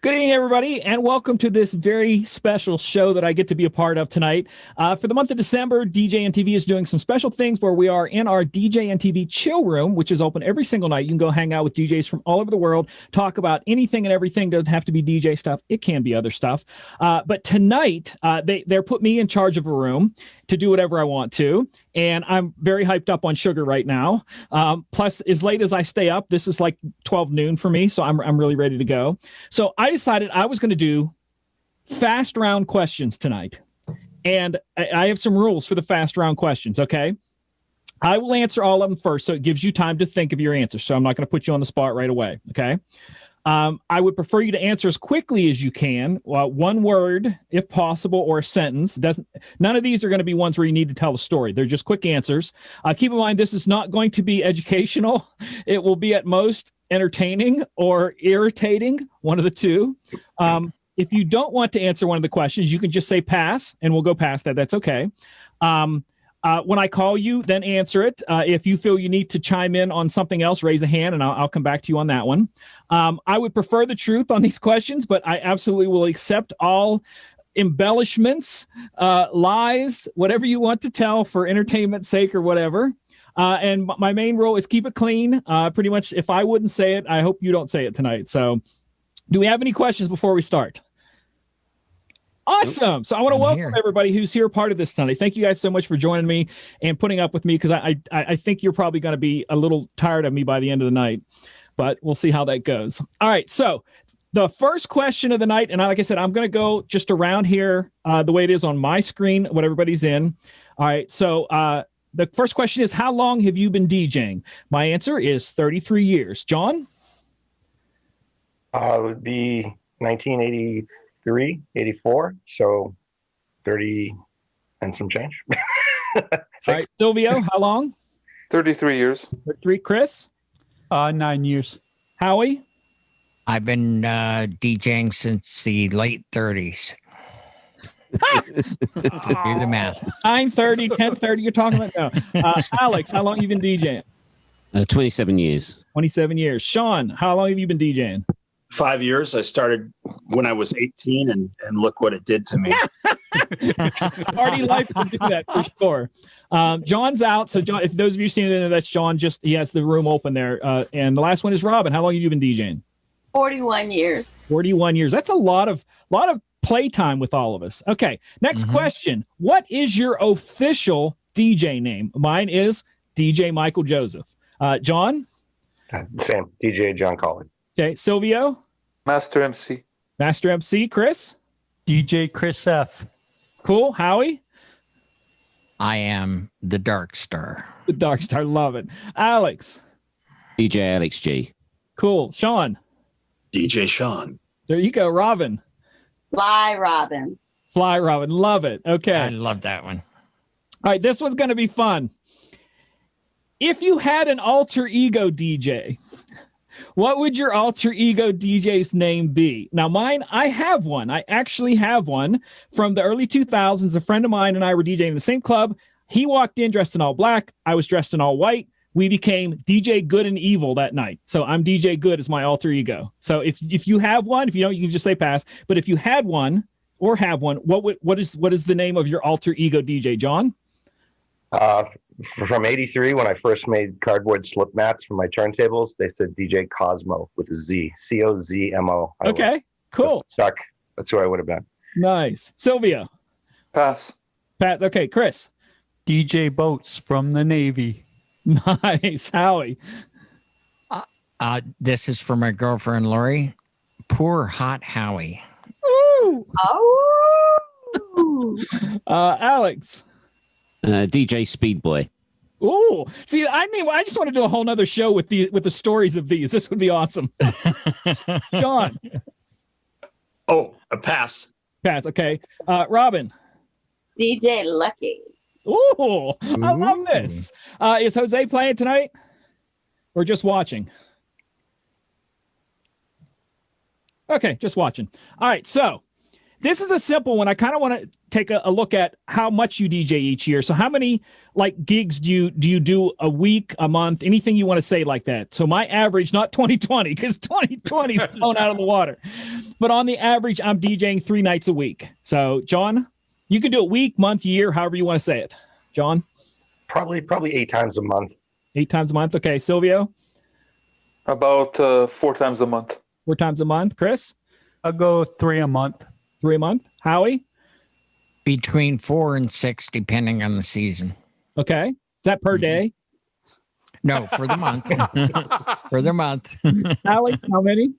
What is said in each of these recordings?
Good evening, everybody, and welcome to this very special show that I get to be a part of tonight. For the month of December, DJNTV is doing some special things where we are in our DJNTV chill room, which is open every single night. You can go hang out with DJs from all over the world, talk about anything and everything. Doesn't have to be DJ stuff. It can be other stuff. But tonight, they're put me in charge of a room to do whatever I want to. And I'm very hyped up on sugar right now. Plus, as late as I stay up, this is like 12 noon for me. So I'm really ready to go. So I decided I was going to do fast round questions tonight. And I have some rules for the fast round questions. Okay. I will answer all of them first. So it gives you time to think of your answer. So I'm not going to put you on the spot right away. Okay. I would prefer you to answer as quickly as you can, one word, if possible, or a sentence. None of these are going to be ones where you need to tell a story. They're just quick answers. Keep in mind, this is not going to be educational. It will be at most entertaining or irritating, one of the two. If you don't want to answer one of the questions, you can just say pass, and we'll go past that. That's okay. When I call you, then answer it. If you feel you need to chime in on something else, raise a hand, and I'll come back to you on that one. I would prefer the truth on these questions, but I absolutely will accept all embellishments, lies, whatever you want to tell for entertainment's sake or whatever. And my main rule is keep it clean. Pretty much, if I wouldn't say it, I hope you don't say it tonight. So do we have any questions before we start? Awesome. So I want to welcome everybody who's here part of this tonight. Thank you guys so much for joining me and putting up with me, because I think you're probably going to be a little tired of me by the end of the night, but we'll see how that goes. All right. So the first question of the night, and like I said, I'm going to go just around here the way it is on my screen, what everybody's in. All right. So the first question is, how long have you been DJing? My answer is 33 years. John? It would be 1983, 84, so 30 and some change. All right, Silvio, how long? 33 years. 33. Chris? 9 years. Howie? I've been DJing since the late 30s. Do the math. 9:30, 10:30, you're talking about now. Alex, how long have you been DJing? 27 years. 27 years. Sean, how long have you been DJing? 5 years. I started when I was 18, and look what it did to me. Party life will do that for sure. John's out. So John, if those of you seeing it, that's John. He has the room open there. And the last one is Robin. How long have you been DJing? 41 years. 41 years. That's a lot of playtime with all of us. Okay. Next question. What is your official DJ name? Mine is DJ Michael Joseph. John? Same. DJ John Collin. Okay, Silvio? Master MC. Master MC. Chris? DJ Chris F. Cool. Howie? I am the Dark Star. The Dark Star. Love it. Alex? DJ Alex G. Cool. Sean? DJ Sean. There you go. Robin? Fly Robin. Fly Robin. Love it. Okay. I love that one. All right, this one's going to be fun. If you had an alter ego DJ, what would your alter ego DJ's name be? Now, mine, I have one. I actually have one from the early 2000s. A friend of mine and I were DJing in the same club. He walked in dressed in all black. I was dressed in all white. We became DJ Good and Evil that night. So I'm DJ Good as my alter ego. So if you have one, if you don't, you can just say pass. But if you had one or have one, what is the name of your alter ego DJ, John? From 83, when I first made cardboard slip mats for my turntables, they said DJ Cosmo with a Z. Cozmo. Okay, cool. Stuck. That's who I would have been. Nice. Sylvia? Pass. Pass. Okay, Chris? DJ Boats from the Navy. Nice. Howie? This is for my girlfriend, Lori. Poor hot Howie. Ooh. Oh. Alex? DJ Speedboy. Ooh. See, I just want to do a whole nother show with the stories of these. This would be awesome. John? Oh, a pass. Pass. Okay. Robin? DJ Lucky. Ooh, I love this. Is Jose playing tonight or just watching? Okay, just watching. All right, so this is a simple one. I kind of want to take a look at how much you DJ each year. So how many like gigs do you do a week, a month, anything you want to say like that? So my average, not 2020, because 2020 is blown out of the water, but on the average, I'm DJing 3 nights a week. So John, you can do it week, month, year, however you want to say it. John? Probably 8 times a month. 8 times a month. Okay. Silvio? About 4 times a month. 4 times a month. Chris? I'll go 3 a month. 3 a month. Howie? Between 4 and 6, depending on the season. Okay. Is that per day? No, for the month. For the month. Alex, how many?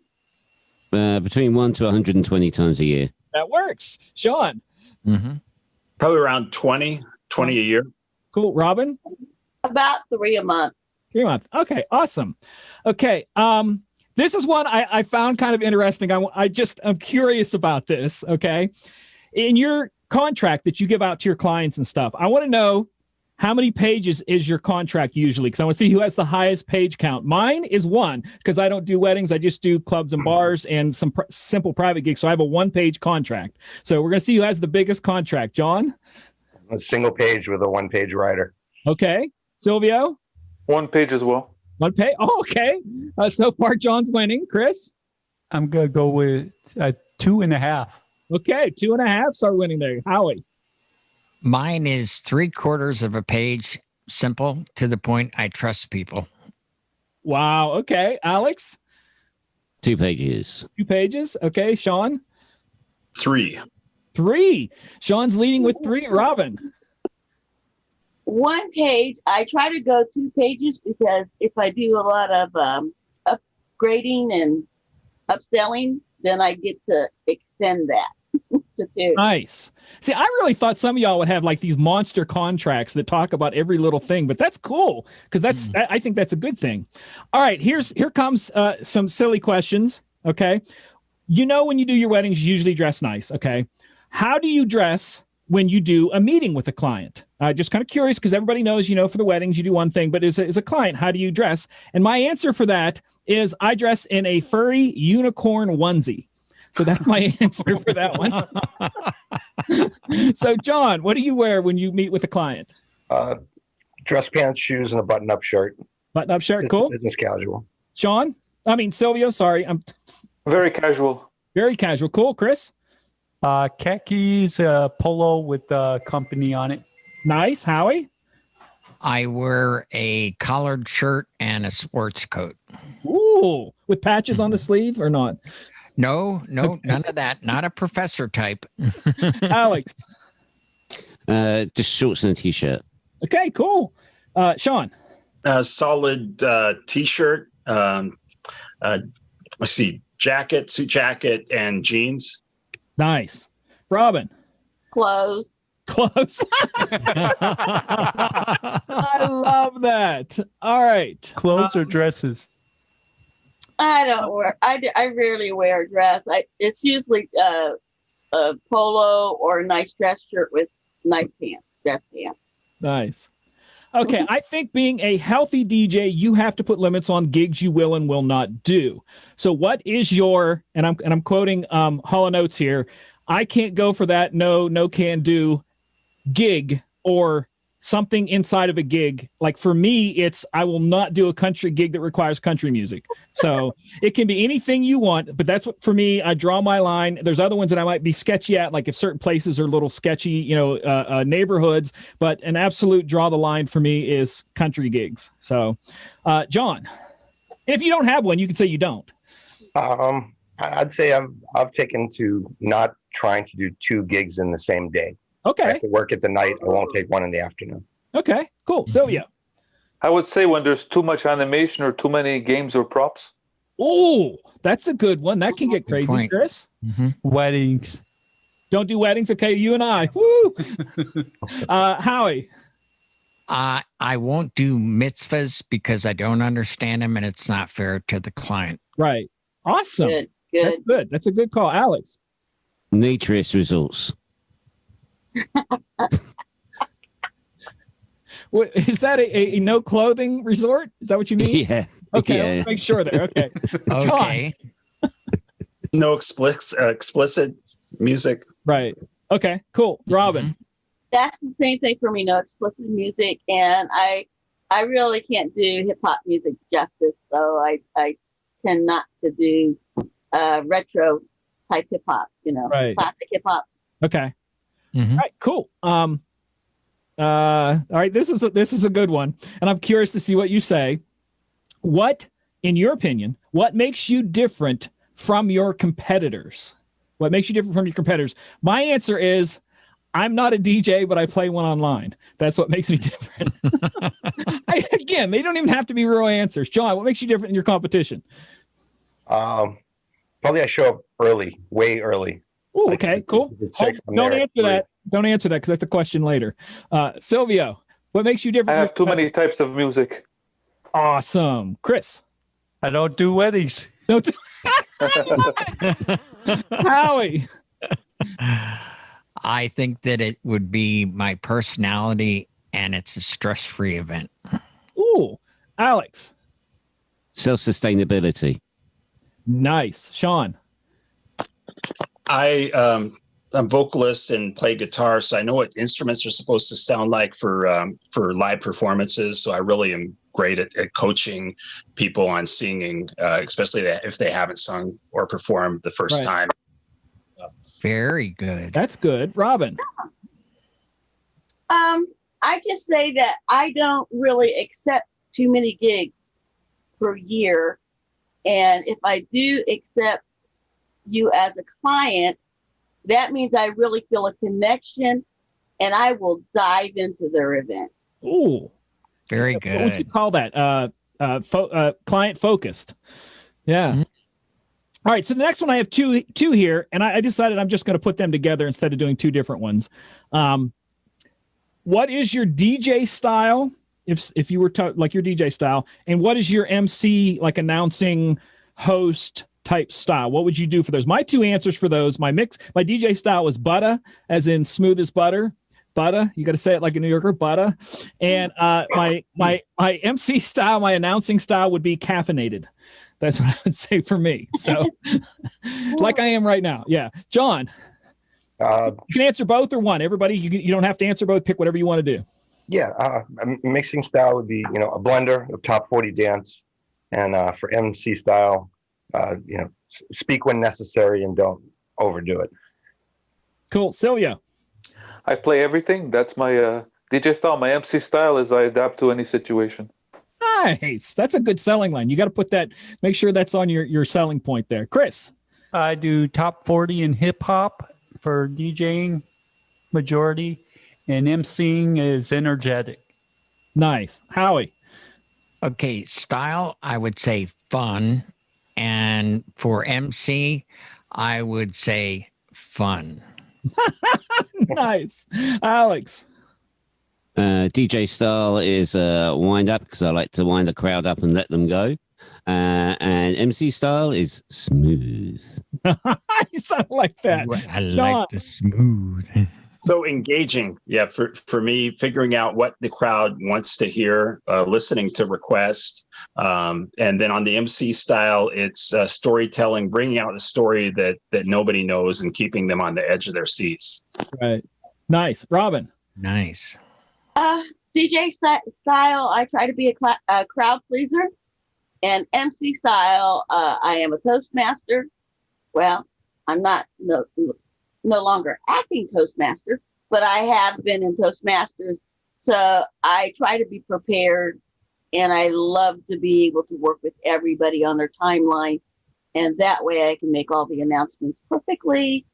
Between 1 to 120 times a year. That works. Sean? Probably around 20 a year. Cool. Robin? About 3 a month. 3 a month. Okay. Awesome. Okay. This is one I found kind of interesting. I'm curious about this. Okay. In your contract that you give out to your clients and stuff, I want to know how many pages is your contract usually? Because I want to see who has the highest page count. Mine is 1 because I don't do weddings. I just do clubs and bars and some simple private gigs. So I have a 1-page contract. So we're going to see who has the biggest contract. John? A single page with a 1-page rider. Okay. Silvio? 1 page as well. 1 page. Oh, okay. So far, John's winning. Chris? I'm going to go with 2.5. Okay. 2.5 are winning there. Howie? Mine is 3/4 of a page, simple, to the point. I trust people. Wow. Okay. Alex? 2 pages. 2 pages. Okay. Sean? 3. 3. Sean's leading with 3. Robin? 1 page. I try to go 2 pages because if I do a lot of upgrading and upselling, then I get to extend that to 2. Nice. See, I really thought some of y'all would have like these monster contracts that talk about every little thing, but that's cool because I think that's a good thing. All right, here comes some silly questions. Okay, when you do your weddings, you usually dress nice. Okay, how do you dress when you do a meeting with a client? Just kind of curious because everybody knows, for the weddings you do one thing, but as a client, how do you dress? And my answer for that is I dress in a furry unicorn onesie. So that's my answer for that one. So, John, what do you wear when you meet with a client? Dress pants, shoes, and a button-up shirt. Button-up shirt, cool. Business casual. Silvio, sorry. I'm Very casual. very casual. Cool. Chris? Khakis, polo with company on it. Nice. Howie? I wear a collared shirt and a sports coat. Ooh, with patches on the sleeve or not? No, none of that. Not a professor type. Alex? Just shorts and a t-shirt. Okay, cool. Sean? Solid t-shirt. Let's see, suit jacket, and jeans. Nice. Robin? Clothes. Close. I love that. All right. Clothes or dresses? I don't wear. I rarely wear a dress. It's usually a polo or a nice dress shirt with nice pants, dress pants. Nice. Okay, I think being a healthy DJ, you have to put limits on gigs you will and will not do. So, what is your? And I'm quoting Hall & Oates here. I can't go for that. No can do gig or something inside of a gig. Like for me, it's I will not do a country gig that requires country music. So it can be anything you want, but that's what for me, I draw my line. There's other ones that I might be sketchy at, like if certain places are a little sketchy, neighborhoods, but an absolute draw the line for me is country gigs. So, John, if you don't have one, you can say you don't. I'd say I've taken to not trying to do 2 gigs in the same day. Okay. I have to work at the night. I won't take one in the afternoon. Okay, cool. Sylvia. I would say when there's too much animation or too many games or props. Oh, that's a good one. That can get crazy, point. Chris. Weddings. Don't do weddings. Okay, you and I. Woo! Howie. I won't do mitzvahs because I don't understand them and it's not fair to the client. Right. Awesome. Good. That's good. That's a good call. Alex. Naturist results. What, is that a no clothing resort? Is that what you mean? Yeah. Okay, Yeah. let's make sure there. Okay. Okay. No explicit music. Right. Okay, cool. Robin. That's the same thing for me. No explicit music, and I really can't do hip hop music justice. So I tend not to do retro type hip hop. Right. Classic hip hop. Okay. All right, cool. All right, this is a good one, and I'm curious to see what you say. What, in your opinion, what makes you different from your competitors? What makes you different from your competitors? My answer is, I'm not a DJ, but I play one online. That's what makes me different. Again, they don't even have to be real answers. John, what makes you different in your competition? Probably I show up early, way early. Ooh, okay, cool. Don't answer that. Don't answer that because that's a question later. Silvio, what makes you different? I have too many types of music. Awesome. Chris. I don't do weddings. Howie. I think that it would be my personality, and it's a stress-free event. Ooh, Alex. Self-sustainability. Nice. Sean. I'm vocalist and play guitar, so I know what instruments are supposed to sound like for live performances. So I really am great at coaching people on singing, especially if they haven't sung or performed the first time. Very good. That's good. Robin. I just say that I don't really accept too many gigs per year. And if I do accept you as a client, that means I really feel a connection and I will dive into their event. Ooh. Very good. What would you call that? Client focused. Yeah. Mm-hmm. All right. So the next one, I have two here, and I decided I'm just going to put them together instead of doing two different ones. What is your DJ style? If you were like your DJ style, and what is your MC, like announcing host type style? What would you do for those? My two answers for those, my DJ style was butter, as in smooth as butter. Butter, you got to say it like a New Yorker, butter. And my MC style, my announcing style would be caffeinated. That's what I would say for me. So, like I am right now. Yeah, John. You can answer both or one. Everybody, you don't have to answer both. Pick whatever you want to do. Yeah, mixing style would be a blender of top 40 dance, and for MC style, speak when necessary and don't overdo it. Cool, Celia. I play everything. That's my DJ style. My MC style is I adapt to any situation. Nice. That's a good selling line. You got to put that. Make sure that's on your selling point there, Chris. I do top 40 in hip hop for DJing majority, and MCing is energetic. Nice. Howie. Okay, style, I would say fun. And for MC, I would say fun. Nice. Alex. DJ style is wind up because I like to wind the crowd up and let them go. And MC style is smooth. Nice. I like that. I like the smooth. So engaging, yeah. For me, figuring out what the crowd wants to hear, listening to requests, and then on the MC style, it's storytelling, bringing out the story that nobody knows, and keeping them on the edge of their seats. Right. Nice, Robin. Nice. DJ style, I try to be a crowd pleaser, and MC style, I am a Toastmaster. Well, I'm not no longer acting Toastmaster, but I have been in Toastmasters. So I try to be prepared, and I love to be able to work with everybody on their timeline. And that way I can make all the announcements perfectly.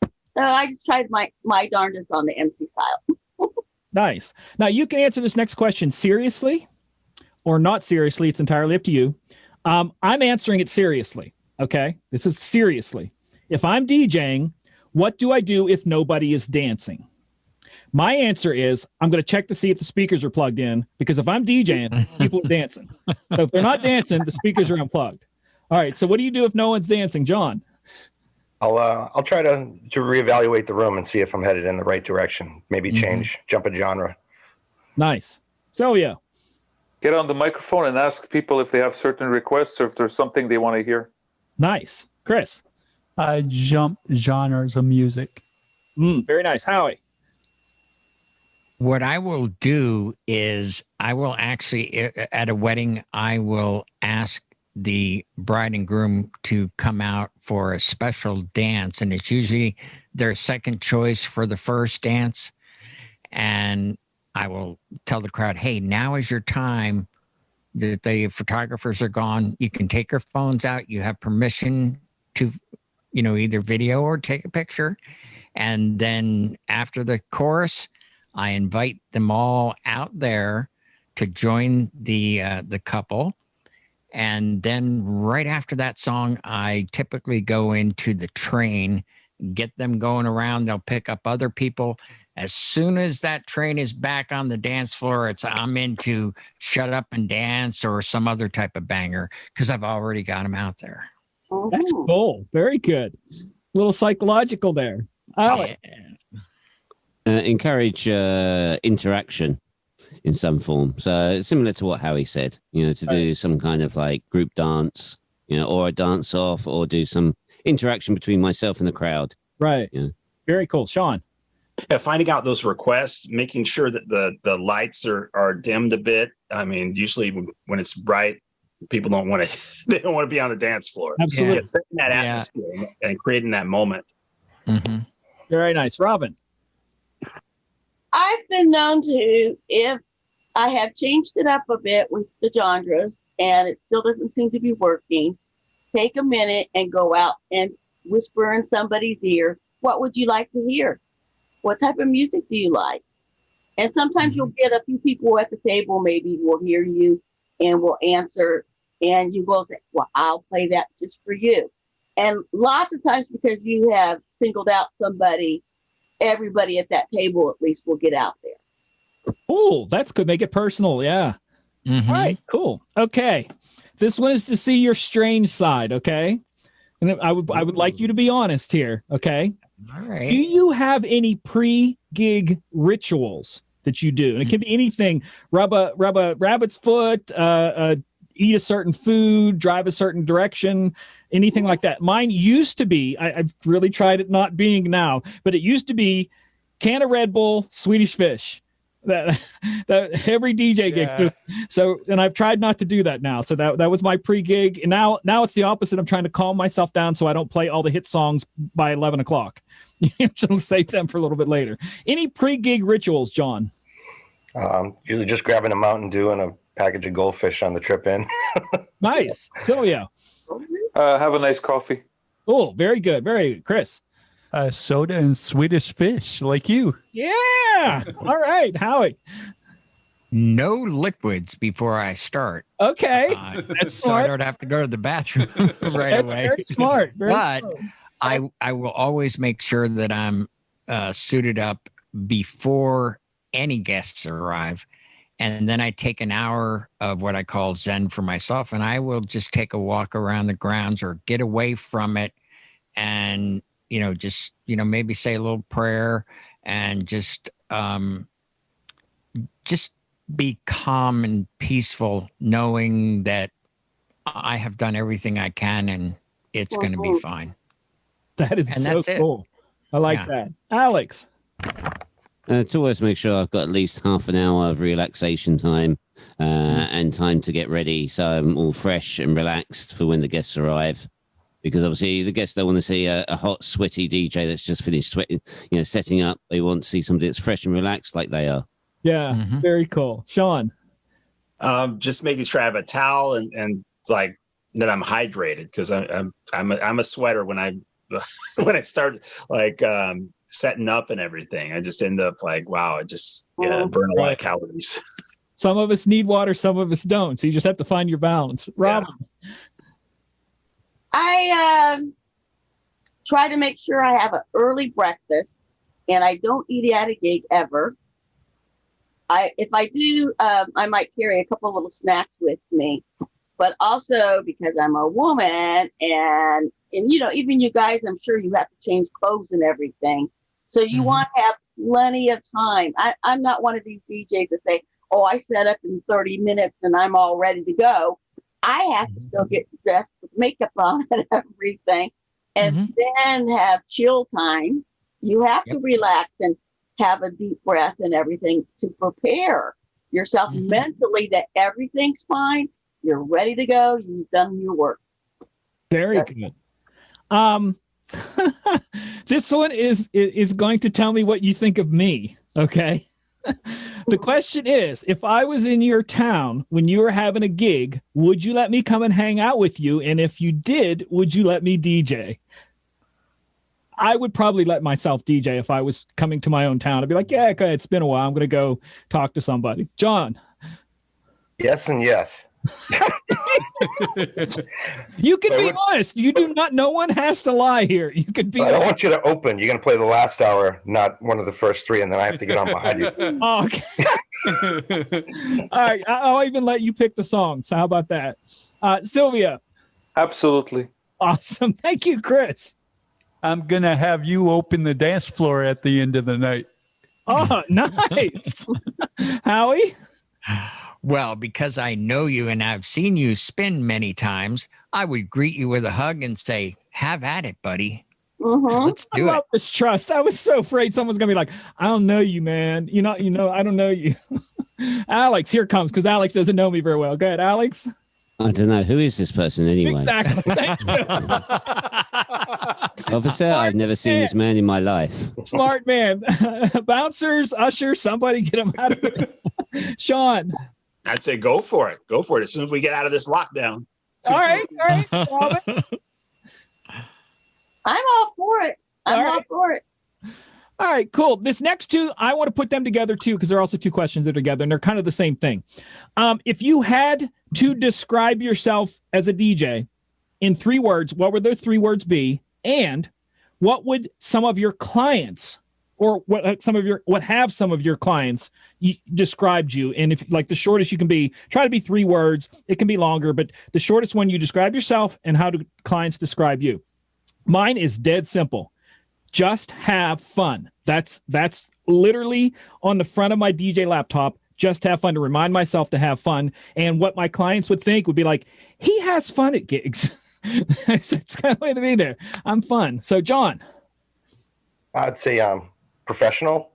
So I just tried my darndest on the MC style. Nice. Now you can answer this next question seriously or not seriously. It's entirely up to you. I'm answering it seriously. Okay. This is seriously. If I'm DJing, what do I do if nobody is dancing? My answer is I'm going to check to see if the speakers are plugged in, because if I'm DJing, people are dancing. So if they're not dancing, the speakers are unplugged. All right. So what do you do if no one's dancing, John? I'll try to reevaluate the room and see if I'm headed in the right direction. Maybe jump a genre. Nice. So yeah. Get on the microphone and ask people if they have certain requests or if there's something they want to hear. Nice. Chris. I jump genres of music. Very nice. Howie. What I will do is I will actually, at a wedding, I will ask the bride and groom to come out for a special dance. And it's usually their second choice for the first dance. And I will tell the crowd, hey, now is your time. The photographers are gone. You can take your phones out. You have permission to, either video or take a picture. And then after the chorus, I invite them all out there to join the couple. And then right after that song, I typically go into the train, get them going around. They'll pick up other people. As soon as that train is back on the dance floor, I'm into Shut Up and Dance or some other type of banger because I've already got them out there. That's cool. Very good. A little psychological there. Alex. Encourage interaction in some form. So similar to what Howie said, to do some kind of like group dance, or a dance off, or do some interaction between myself and the crowd. Right. Very cool. Sean. Yeah, finding out those requests, making sure that the lights are dimmed a bit. I mean, usually when it's bright, people don't want to they don't want to be on the dance floor. Absolutely. Yeah, setting that atmosphere and creating that moment. Mm-hmm. Very nice. Robin. I've been known to, if I have changed it up a bit with the genres and it still doesn't seem to be working, take a minute and go out and whisper in somebody's ear, what would you like to hear? What type of music do you like? And sometimes you'll get a few people at the table, maybe will hear you and will answer, and you will say, well, I'll play that just for you. And lots of times, because you have singled out somebody, everybody at that table at least will get out there. Oh, that's good. Make it personal. Yeah. Mm-hmm. All right, cool. Okay. This one is to see your strange side. Okay. And I would like you to be honest here. Okay. All right. Do you have any pre-gig rituals that you do? And it can be anything: rub a rabbit's foot, eat a certain food, drive a certain direction, anything like that. Mine used to be, I've really tried it not being now, but it used to be can of Red Bull, Swedish Fish. That every DJ gig. Yeah. So, and I've tried not to do that now. So that was my pre-gig. And now it's the opposite. I'm trying to calm myself down so I don't play all the hit songs by 11 o'clock. Usually save them for a little bit later. Any pre-gig rituals, John? Usually just grabbing a Mountain Dew and a package of goldfish on the trip in. Nice. Sylvia. Have a nice coffee. Oh, very good. Very good. Chris. Soda and Swedish Fish, like you. Yeah. All right. Howie. No liquids before I start. Okay. That's so smart. I don't have to go to the bathroom right away. Very smart. Very But smart. I will always make sure that I'm suited up before any guests arrive. And then I take an hour of what I call Zen for myself. And I will just take a walk around the grounds or get away from it and, just, maybe say a little prayer and just be calm and peaceful, knowing that I have done everything I can and it's going to be fine. That is And so that's it. cool. I like that. Alex. To always make sure I've got at least half an hour of relaxation time and time to get ready so I'm all fresh and relaxed for when the guests arrive. Because obviously the guests don't want to see a hot, sweaty DJ that's just finished sweating, setting up. They want to see somebody that's fresh and relaxed like they are. Yeah, very cool. Sean. Just making sure I have a towel and like that I'm hydrated, because I'm a sweater when I when I start like setting up and everything. I just end up like, wow, I just burn a lot of calories. Some of us need water, some of us don't. So you just have to find your balance. Robin. I try to make sure I have an early breakfast, and I don't eat at a gig ever. If I do, I might carry a couple little snacks with me, but also because I'm a woman and even you guys, I'm sure you have to change clothes and everything. So you want to have plenty of time. I'm not one of these DJs that say, oh, I set up in 30 minutes and I'm all ready to go. I have to still get dressed with makeup on and everything. and then have chill time. You have to relax and have a deep breath and everything to prepare yourself mentally that everything's fine. You're ready to go. You've done your work. Very good. This one is going to tell me what you think of me. Okay. The question is, if I was in your town when you were having a gig, would you let me come and hang out with you? And if you did, would you let me DJ? I would probably let myself DJ if I was coming to my own town. I'd be like, yeah, okay, it's been a while. I'm going to go talk to somebody. John. Yes and yes. You can be honest. You do not. No one has to lie here. You could be. I don't want you to open. You're going to play the last hour, not one of the first three, and then I have to get on behind you. Oh, okay. All right. I'll even let you pick the songs. How about that? Sylvia. Absolutely. Awesome. Thank you, Chris. I'm going to have you open the dance floor at the end of the night. Oh, nice. Howie? Well, because I know you and I've seen you spin many times, I would greet you with a hug and say, have at it, buddy. Let's do I love this trust. I was so afraid someone's going to be like, I don't know you, man. I don't know you. Alex, here comes, because Alex doesn't know me very well. Go ahead, Alex. I don't know. Who is this person anyway? Exactly. Thank you. Officer, I've never seen this man in my life. Smart man. Bouncers, ushers, somebody get him out of here. Sean. I'd say go for it. Go for it as soon as we get out of this lockdown. All right. Robin. I'm all for it. I'm all for it. All right, cool. This next two, I want to put them together too, because they're also two questions that are together, and they're kind of the same thing. If you had to describe yourself as a DJ in 3 words, what would those 3 words be? And what would some of your clients, or what have some of your clients described you? And if like the shortest you can be, try to be 3 words. It can be longer, but the shortest one, you describe yourself, and how do clients describe you? Mine is dead simple. Just have fun. That's literally on the front of my DJ laptop. Just have fun, to remind myself to have fun. And what my clients would think would be like, he has fun at gigs. It's kind of the way to be there. I'm fun. So, John. I'd say professional,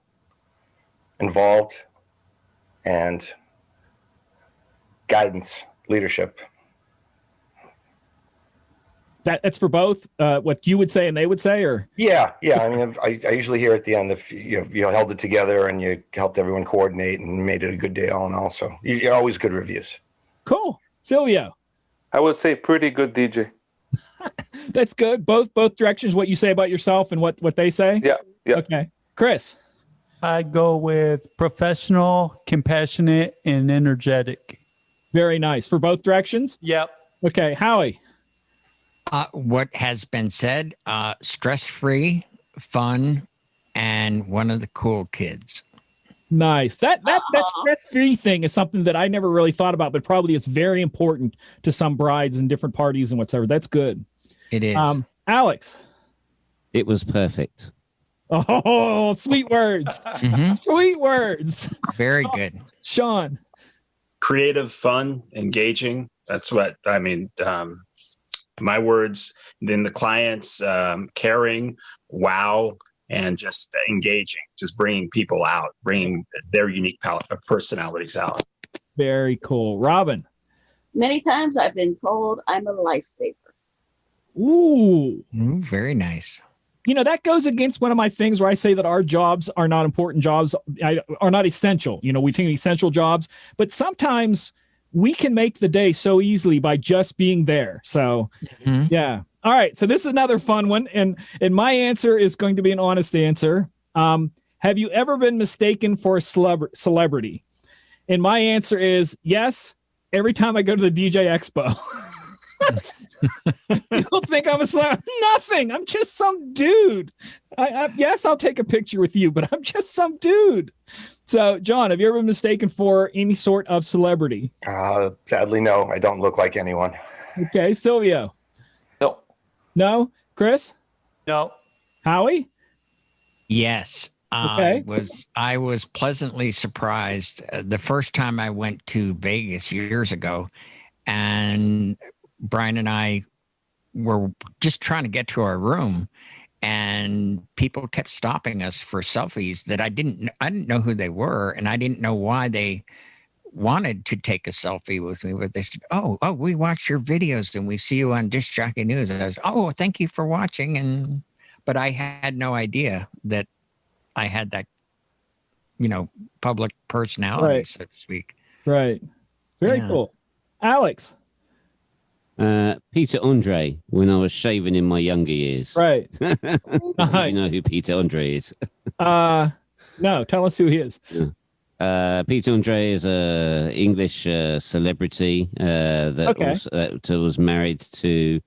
involved, and guidance, leadership. That's for both what you would say and they would say, or? Yeah. I mean, I usually hear at the end if you held it together and you helped everyone coordinate and made it a good day all in all. So you're always good reviews. Cool. Silvio. I would say pretty good DJ. That's good. Both directions, what you say about yourself and what they say? Yeah. Okay. Chris. I go with professional, compassionate, and energetic. Very nice. For both directions? Yep. Okay. Howie. What has been said, stress-free, fun, and one of the cool kids. Nice. That stress-free thing is something that I never really thought about, but probably it's very important to some brides and different parties and whatever. That's good. It is. Alex. It was perfect. Oh, sweet words. Sweet words. Very good. Sean. Creative, fun, engaging. That's what I mean. My words, then the clients, caring, wow, and just engaging, just bringing people out, bringing their unique personalities out. Very cool. Robin. Many times I've been told I'm a lifesaver. Ooh, very nice. That goes against one of my things where I say that our jobs are not important jobs, are not essential. We take essential jobs, but sometimes we can make the day so easily by just being there. So, yeah. All right. So this is another fun one. And my answer is going to be an honest answer. Have you ever been mistaken for a celebrity? And my answer is yes. Every time I go to the DJ Expo. You don't think I'm a celebrity? Nothing. I'm just some dude. Yes, I'll take a picture with you, but I'm just some dude. So, John, have you ever been mistaken for any sort of celebrity? Sadly, no. I don't look like anyone. Okay, Silvio. No. No? Chris? No. Howie? Yes. Okay. I was pleasantly surprised the first time I went to Vegas years ago, and Brian and I were just trying to get to our room, and people kept stopping us for selfies that I didn't know who they were, and I didn't know why they wanted to take a selfie with me. But they said, "Oh, we watch your videos and we see you on Disc Jockey News." And I was, "Oh, thank you for watching." But I had no idea that I had that, public personality, Right. so to speak. Right. Very Yeah. cool. Alex. Peter Andre, when I was shaving in my younger years. Right. You know who Peter Andre is. No, tell us who he is. Peter Andre is a English celebrity that was married to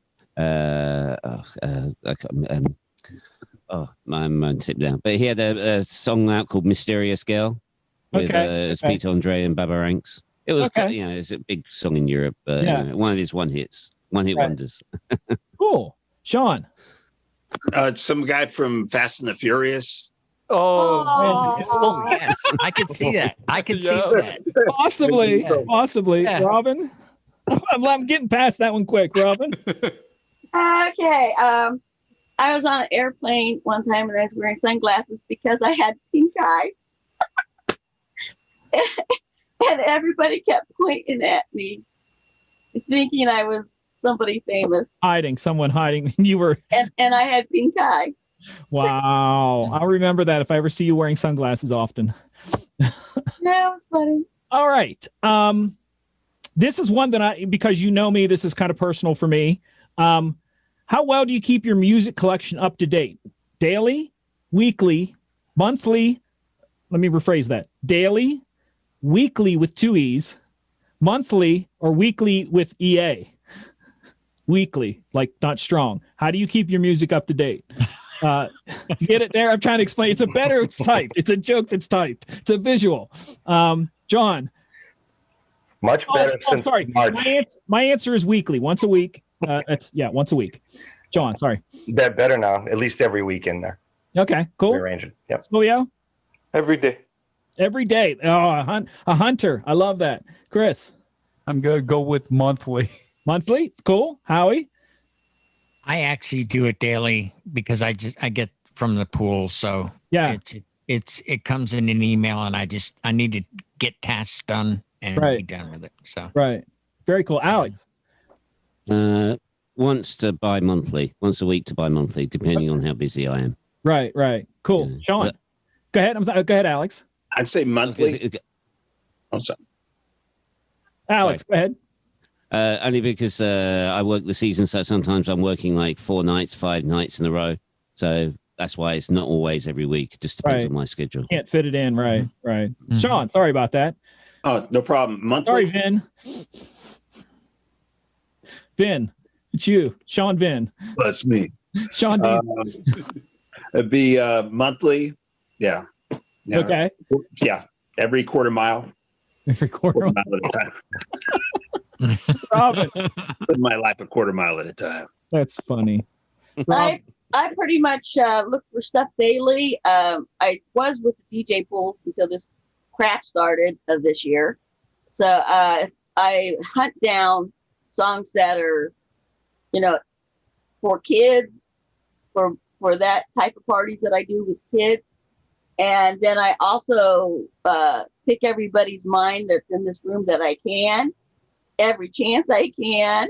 I'm tip down, but he had a song out called "Mysterious Girl" with it's Peter Andre and Baba Ranks. It was it's a big song in Europe, but one of his one hit wonders. Cool. Sean. Some guy from Fast and the Furious. Oh, yes. I could see that. I could see that. Possibly. Yeah. Robin. I'm getting past that one quick, Robin. Okay. I was on an airplane one time and I was wearing sunglasses because I had pink eye. And everybody kept pointing at me, thinking I was somebody famous. Someone hiding. You were. And I had pink eye. Wow. I'll remember that if I ever see you wearing sunglasses often. That was funny. All right. This is one that because you know me, this is kind of personal for me. How well do you keep your music collection up to date? Daily, weekly, monthly? Let me rephrase that. Daily, weekly with 2 E's, monthly, or weekly with EA? Weekly, like not strong. How do you keep your music up to date? You get it there? I'm trying to explain. It's typed. It's a joke that's typed. It's a visual. John. Much better since March. My answer is weekly, once a week. Once a week. John, sorry. Better now, at least every week in there. Okay, cool. Rearrange it. Yep. Julio? Every day. Every day. Oh, a hunter. I love that. Chris? I'm going to go with monthly. Monthly? Cool. Howie? I actually do it daily because I get from the pool. So yeah, it comes in an email and I need to get tasks done and be done with it. So right. Very cool. Alex? Once a week to bi-monthly, depending on how busy I am. Right. Cool. Sean? Go ahead. Go ahead, Alex. I'd say monthly. Alex, go ahead. Only because I work the season, so sometimes I'm working like 4 nights, 5 nights in a row. So that's why it's not always every week. It just depends on my schedule. Can't fit it in. Right. Mm-hmm. Sean, sorry about that. Oh, no problem. Monthly. Sorry, Vin. Vin, it's you. Sean Vin. That's me. Sean D. It'd be monthly. Yeah. Okay. Yeah. Every quarter mile. Every quarter mile at a time. Robin. Living my life a quarter mile at a time. That's funny. I pretty much look for stuff daily. I was with the DJ pools until this crap started this year. So I hunt down songs that are, for kids, for that type of parties that I do with kids. And then I also pick everybody's mind that's in this room that I can, every chance I can.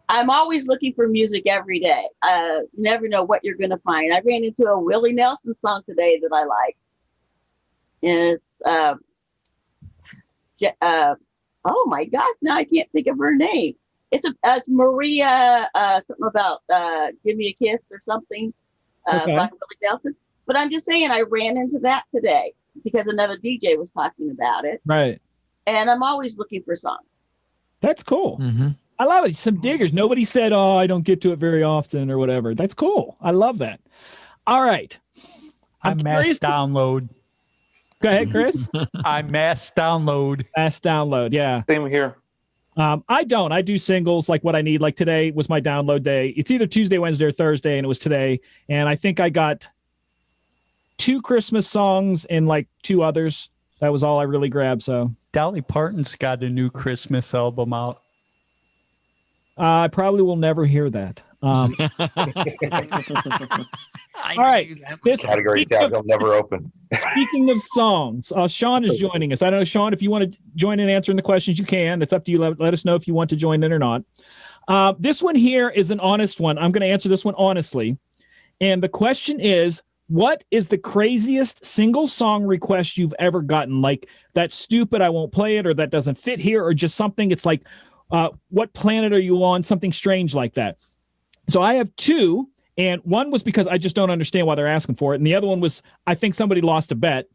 I'm always looking for music every day. You never know what you're going to find. I ran into a Willie Nelson song today that I like. And it's, oh my gosh, now I can't think of her name. It's Maria, something about Give Me a Kiss or something by Willie Nelson. But I'm just saying, I ran into that today because another DJ was talking about it. Right. And I'm always looking for songs. That's cool. Mm-hmm. I love it. Some diggers. Nobody said, "Oh, I don't get to it very often" or whatever. That's cool. I love that. All right. I mass download. Go ahead, Chris. I mass download. Mass download. Yeah. Same here. I don't. I do singles like what I need. Like today was my download day. It's either Tuesday, Wednesday, or Thursday, and it was today. And I think I got 2 Christmas songs and like 2 others. That was all I really grabbed. So Dolly Parton's got a new Christmas album out. I probably will never hear that. All right. This Category tab will never open. Speaking of songs, Sean is joining us. I don't know, Sean, if you want to join in answering the questions, you can. It's up to you. Let us know if you want to join in or not. This one here is an honest one. I'm going to answer this one honestly. And the question is, what is the craziest single song request you've ever gotten? Like, that's stupid, I won't play it, or that doesn't fit here, or just something. It's like, what planet are you on? Something strange like that. So I have two, and one was because I just don't understand why they're asking for it. And the other one was, I think somebody lost a bet.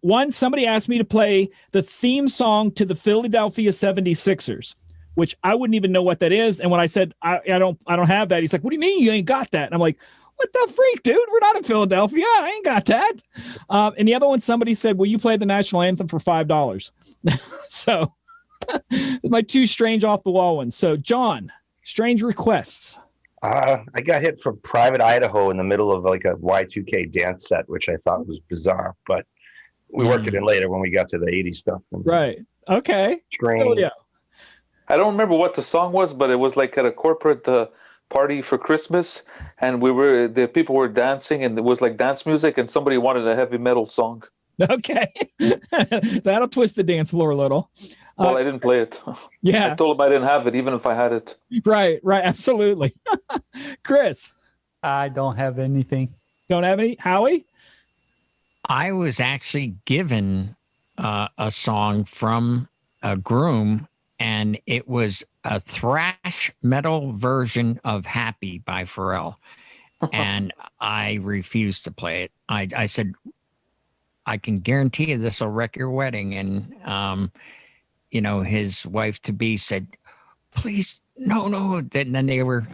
One, somebody asked me to play the theme song to the Philadelphia 76ers, which I wouldn't even know what that is. And when I said, I don't have that, he's like, what do you mean you ain't got that? And I'm like, what the freak, dude? We're not in Philadelphia. I ain't got that. And the other one, somebody said, will you play the national anthem for $5? So my two strange off the wall ones. So John, strange requests. I got hit from Private Idaho in the middle of like a Y2K dance set, which I thought was bizarre, but we worked it in later when we got to the 80s stuff. Right. Okay. Strange. So, yeah. I don't remember what the song was, but it was like at a corporate party for Christmas, and the people were dancing, and it was like dance music, and somebody wanted a heavy metal song. Okay. That'll twist the dance floor a little. Well, I didn't play it. Yeah. I told them I didn't have it, even if I had it. Right. Absolutely. Chris. I don't have anything. Don't have any? Howie? I was actually given a song from a groom, and it was a thrash metal version of Happy by Pharrell. And I refused to play it. I said, I can guarantee you this will wreck your wedding. And, his wife-to-be said, please, no. Then they were,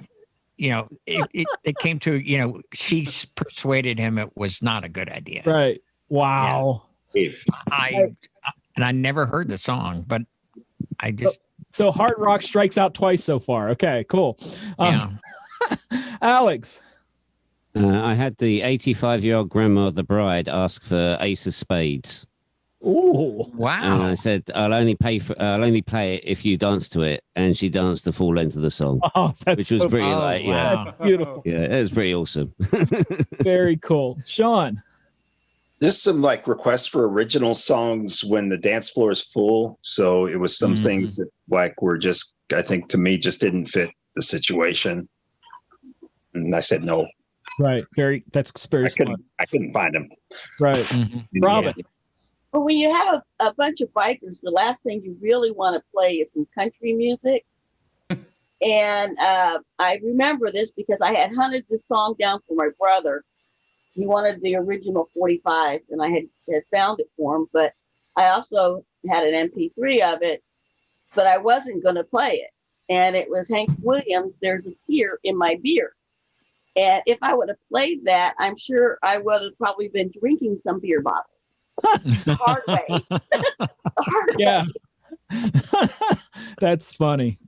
it came to, she persuaded him it was not a good idea. Right. Wow. Yeah. I never heard the song, but I just. So hard rock strikes out twice so far. Okay, cool. Yeah. Alex. I had the 85-year-old grandma of the bride ask for Ace of Spades. Ooh. Wow. And I said, I'll only play it if you dance to it. And she danced the full length of the song. Oh, that's which was so pretty cool. wow. yeah. That's beautiful. Yeah, it was pretty awesome. Very cool. Sean. Just some like requests for original songs when the dance floor is full. So it was some things that like were just, I think to me, just didn't fit the situation. And I said no. Right. That's very smart. I couldn't find them. Right. Mm-hmm. Robin. But when you have a bunch of bikers, the last thing you really want to play is some country music. And I remember this because I had hunted this song down for my brother. He wanted the original 45, and I had found it for him. But I also had an MP3 of it, but I wasn't going to play it. And it was Hank Williams, There's a Tear in My Beer. And if I would have played that, I'm sure I would have probably been drinking some beer bottles. The hard way. The hard Yeah. That's funny.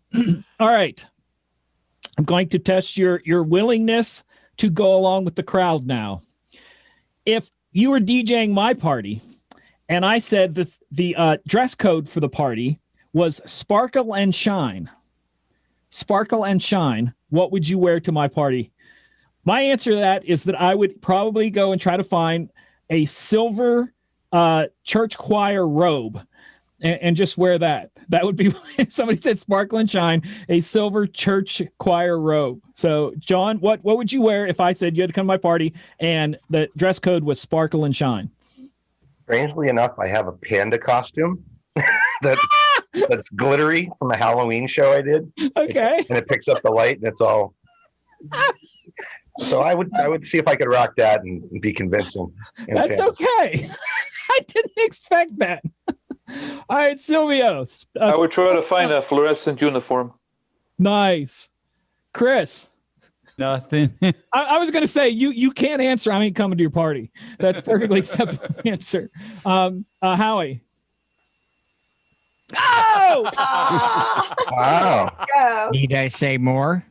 All right. I'm going to test your willingness to go along with the crowd now. If you were DJing my party and I said the dress code for the party was sparkle and shine, what would you wear to my party? My answer to that is that I would probably go and try to find a silver church choir robe and just wear that. That would be, somebody said sparkle and shine, a silver church choir robe. So John, what would you wear if I said you had to come to my party and the dress code was sparkle and shine? Strangely enough, I have a panda costume that's glittery from a Halloween show I did. Okay. And it picks up the light and it's all. So I would see if I could rock that and be convincing. That's okay. I didn't expect that. All right, Silvio. I would try to find a fluorescent uniform. Nice. Chris. Nothing. I was going to say, you can't answer. I ain't coming to your party. That's perfectly acceptable answer. Howie. Oh! Wow. go. Need I say more?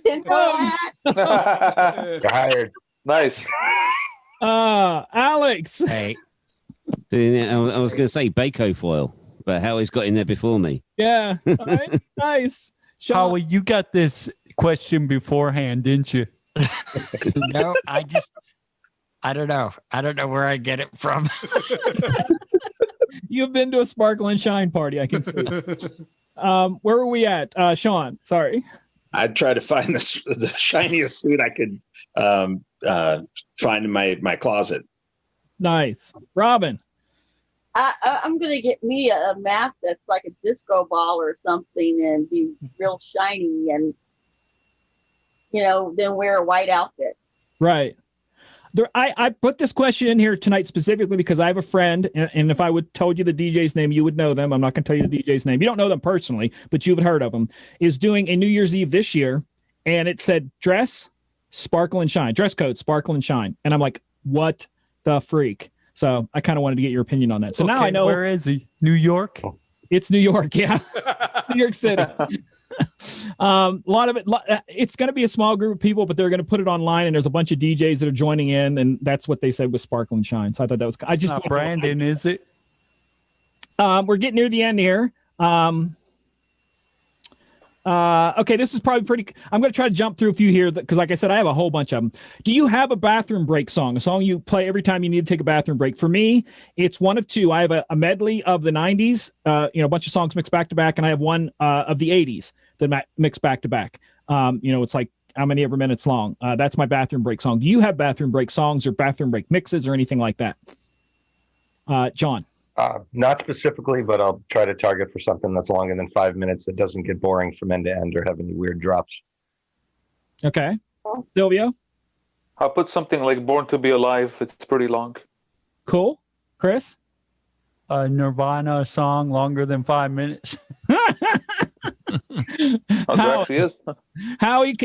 Tinfoil hat. You're hired. Nice. Alex. Hey, I was going to say Baco foil, but Howie's got in there before me. Yeah. All right. Nice. Sean, Howie, you got this question beforehand, didn't you? No, I don't know. I don't know where I get it from. you've been to a Sparkle and Shine party, I can see. Where were we at? Sean, sorry. I'd try to find the shiniest suit I could find in my closet. Nice. Robin. I'm gonna get me a mask that's like a disco ball or something, and be real shiny, and then wear a white outfit. Right. I put this question in here tonight specifically because I have a friend, and if I would told you the DJ's name, you would know them. I'm not going to tell you the DJ's name. You don't know them personally, but you've heard of them. Is doing a New Year's Eve this year, and it said dress, sparkle and shine. Dress code, sparkle and shine. And I'm like, what the freak? So I kind of wanted to get your opinion on that. So now I know. Where is he? New York? It's New York, yeah. New York City. A lot of it, it's going to be a small group of people, but they're going to put it online, and there's a bunch of DJs that are joining in, and that's what they said with Sparkle and Shine. So I thought that was, I just, Not Brandon, is it? we're getting near the end here. Okay, this is probably pretty, I'm going to try to jump through a few here because like I said, I have a whole bunch of them. Do you have a bathroom break song, a song you play every time you need to take a bathroom break? For me, it's one of two. I have a medley of the 90s, a bunch of songs mixed back to back, and I have one of the 80s that mixed back to back. It's like how many ever minutes long. That's my bathroom break song. Do you have bathroom break songs or bathroom break mixes or anything like that? John? Not specifically, but I'll try to target for something that's longer than 5 minutes that doesn't get boring from end to end or have any weird drops. Okay. Silvio? I'll put something like Born to Be Alive. It's pretty long. Cool. Chris? A Nirvana song longer than 5 minutes. There actually is. Howie,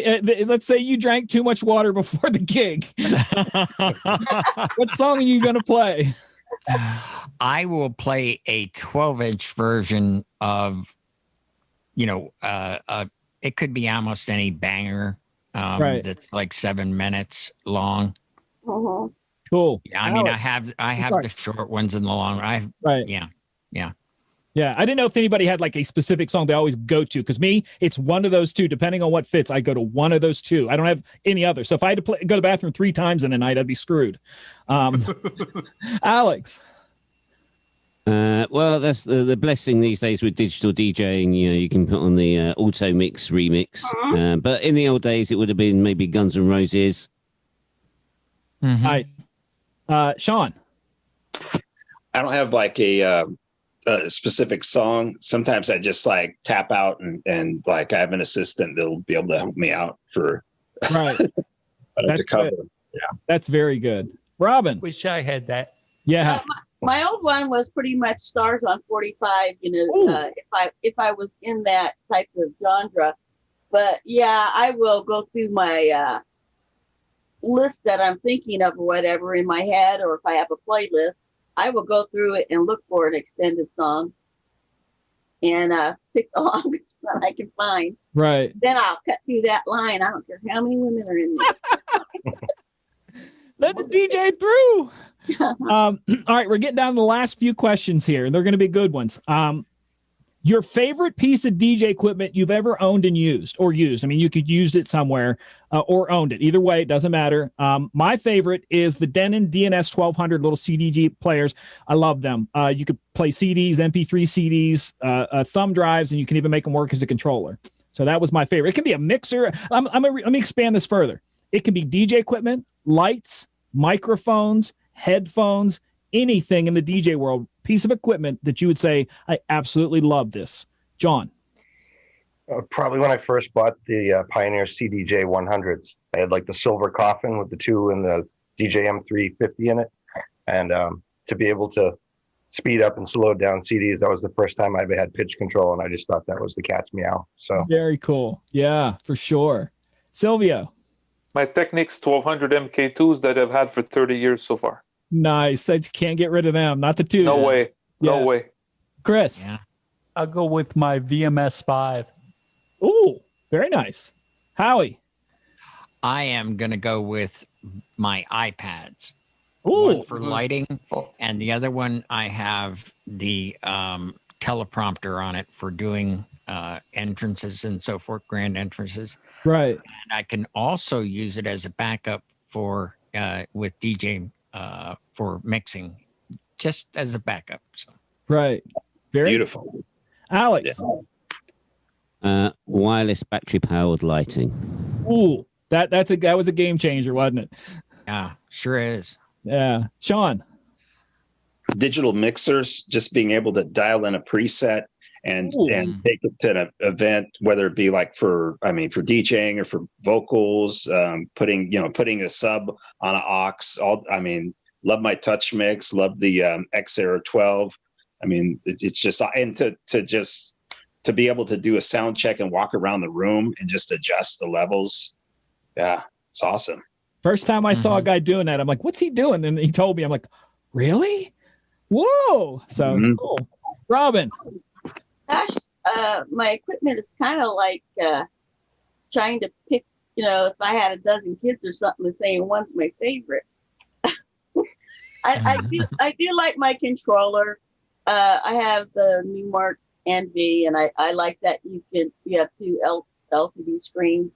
let's say you drank too much water before the gig. What song are you going to play? I will play a 12-inch version of, it could be almost any banger Right. that's like 7 minutes long. Uh-huh. Cool. I mean, I have the short ones and the long. Right. Yeah. Yeah, I didn't know if anybody had like a specific song they always go to. Because me, it's one of those two. Depending on what fits, I go to one of those two. I don't have any other. So if I had to go to the bathroom 3 times in a night, I'd be screwed. Alex. Well, that's the blessing these days with digital DJing. You can put on the auto mix remix. But in the old days, it would have been maybe Guns N' Roses. Mhm. Nice. Sean. I don't have like a specific song. Sometimes I just like tap out and like I have an assistant that'll be able to help me out for Right. to cover. Good. That's very good. Robin. Wish I had that. Yeah. My old one was pretty much Stars on 45. If I was in that type of genre, but yeah, I will go through my list that I'm thinking of or whatever in my head, or if I have a playlist, I will go through it and look for an extended song and pick the longest one I can find. Right. Then I'll cut through that line. I don't care how many women are in there. Let the DJ through. All right, we're getting down to the last few questions here, and they're going to be good ones. Your favorite piece of DJ equipment you've ever owned and used, or used. I mean, you could used it somewhere or owned it. Either way, it doesn't matter. My favorite is the Denon DNS 1200 little CDG players. I love them. You could play CDs, MP3 CDs, thumb drives, and you can even make them work as a controller. So that was my favorite. It can be a mixer. Let me expand this further. It can be DJ equipment, lights, microphones, headphones, anything in the DJ world, piece of equipment that you would say, I absolutely love this. John. Probably when I first bought the Pioneer CDJ 100s. I had like the silver coffin with the 2 and the DJM 350 in it. And to be able to speed up and slow down CDs, that was the first time I ever had pitch control. And I just thought that was the cat's meow. So very cool. Yeah, for sure. Silvio. My Technics 1200 MK2s that I've had for 30 years so far. Nice. I can't get rid of them. Not the 2. No way. No Yeah. way. Chris. Yeah. I'll go with my VMS 5. Ooh, very nice. Howie. I am going to go with my iPads. Ooh. One for lighting, and the other one I have the teleprompter on it for doing entrances and so forth, grand entrances. Right. And I can also use it as a backup for with DJing for mixing, just as a backup. So. Right. Very Beautiful. Alex. Wireless battery powered lighting. Ooh, that was a game changer, wasn't it? Yeah, sure is. Yeah. Sean. Digital mixers, just being able to dial in a preset and take it to an event, whether it be like for DJing or for vocals, putting a sub on an aux. Love my touch mix, love the X Era 12. It's just, and to be able to do a sound check and walk around the room and just adjust the levels. Yeah, it's awesome. First time I saw a guy doing that, I'm like, what's he doing? And he told me, I'm like, really? Whoa. So cool. Robin. Gosh, my equipment is kind of like trying to pick, if I had a dozen kids or something and saying one's my favorite. I do like my controller. I have the Newmark NV, and I like that you have two LCD screens,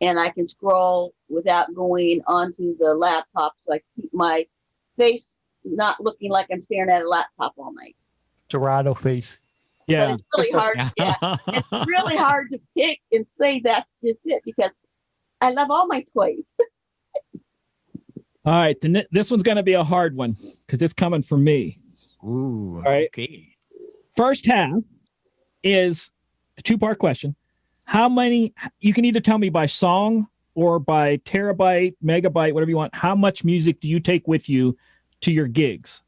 and I can scroll without going onto the laptop, so I can keep my face not looking like I'm staring at a laptop all night. Dorado face. Yeah. But it's really hard. Yeah, it's really hard to pick and say that's just it, because I love all my toys. All right, this one's going to be a hard one because it's coming from me. Ooh. All right. Okay. First half is a two-part question. How many? You can either tell me by song or by terabyte, megabyte, whatever you want. How much music do you take with you to your gigs?